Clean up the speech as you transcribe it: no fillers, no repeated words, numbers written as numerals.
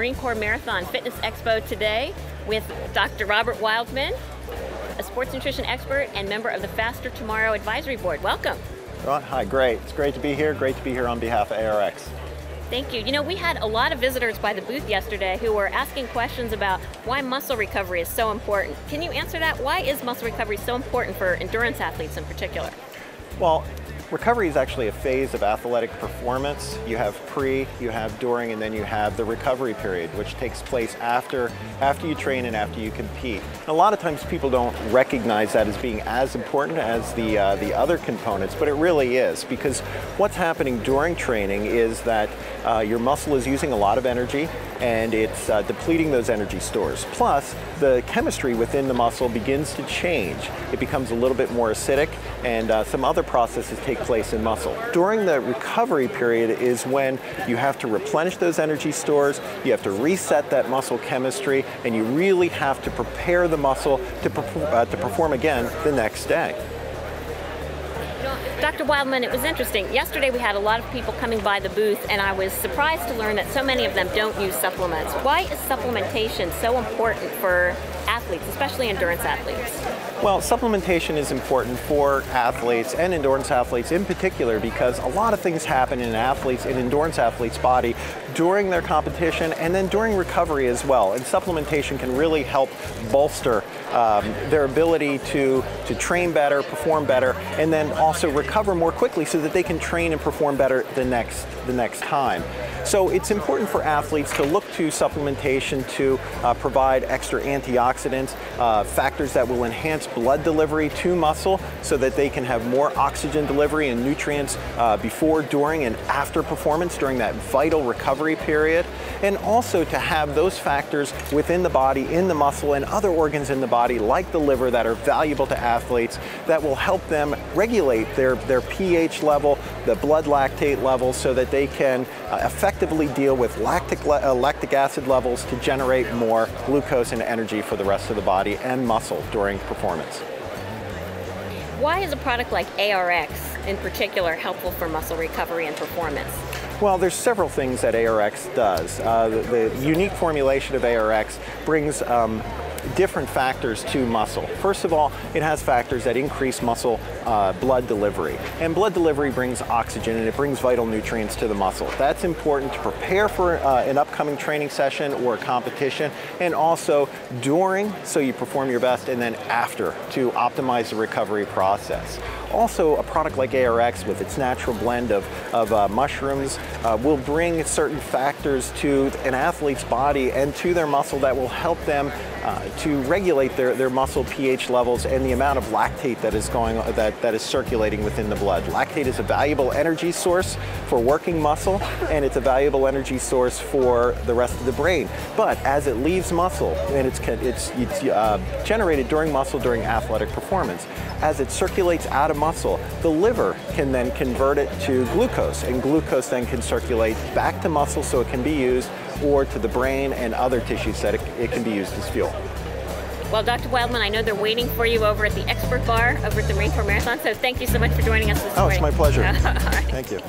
Marine Corp Marathon Fitness Expo today with Dr. Robert Wildman, a sports nutrition expert and member of the Faster Tomorrow Advisory Board. Welcome. Hi, great. It's great to be here. Great to be here on behalf of ARX. Thank you. You know, we had a lot of visitors by the booth yesterday who were asking questions about why muscle recovery is so important. Can you answer that? Why is muscle recovery so important for endurance athletes in particular? Well, recovery is actually a phase of athletic performance. You have pre, you have during, and then you have the recovery period, which takes place after you train and after you compete. And a lot of times people don't recognize that as being as important as the other components, but it really is, because what's happening during training is that your muscle is using a lot of energy and it's depleting those energy stores. Plus, the chemistry within the muscle begins to change. It becomes a little bit more acidic, and some other processes take place in muscle. During the recovery period is when you have to replenish those energy stores, you have to reset that muscle chemistry, and you really have to prepare the muscle to perform again the next day. Dr. Wildman, it was interesting. Yesterday we had a lot of people coming by the booth, and I was surprised to learn that so many of them don't use supplements. Why is supplementation so important for athletes, especially endurance athletes? Well, supplementation is important for athletes and endurance athletes in particular, because a lot of things happen in endurance athletes' body during their competition and then during recovery as well. And supplementation can really help bolster their ability to train better, perform better, and then also recover more quickly so that they can train and perform better the next time. So it's important for athletes to look to supplementation to provide extra antioxidants, factors that will enhance blood delivery to muscle so that they can have more oxygen delivery and nutrients before, during, and after performance during that vital recovery period. And also to have those factors within the body, in the muscle, and other organs in the body, like the liver, that are valuable to athletes, that will help them regulate their pH level, the blood lactate level, so that they can effectively deal with lactic acid levels to generate more glucose and energy for the rest of the body and muscle during performance. Why is a product like ARX in particular helpful for muscle recovery and performance? Well, there's several things that ARX does. The unique formulation of ARX brings different factors to muscle. First of all, it has factors that increase muscle blood delivery. And blood delivery brings oxygen and it brings vital nutrients to the muscle. That's important to prepare for an upcoming training session or a competition, and also during, so you perform your best, and then after, to optimize the recovery process. Also, a product like ARX, with its natural blend of mushrooms, will bring certain factors to an athlete's body and to their muscle that will help them to regulate their muscle pH levels and the amount of lactate that is circulating within the blood. Lactate is a valuable energy source for working muscle, and it's a valuable energy source for the rest of the brain. But as it leaves muscle, and it's generated during muscle during athletic performance, as it circulates out of muscle, the liver can then convert it to glucose, and glucose then can circulate back to muscle so it can be used, or to the brain and other tissues that it can be used as fuel. Well, Dr. Wildman, I know they're waiting for you over at the expert bar over at the Marine Corp Marathon, so thank you so much for joining us this morning. Oh, it's my pleasure. All right. Thank you.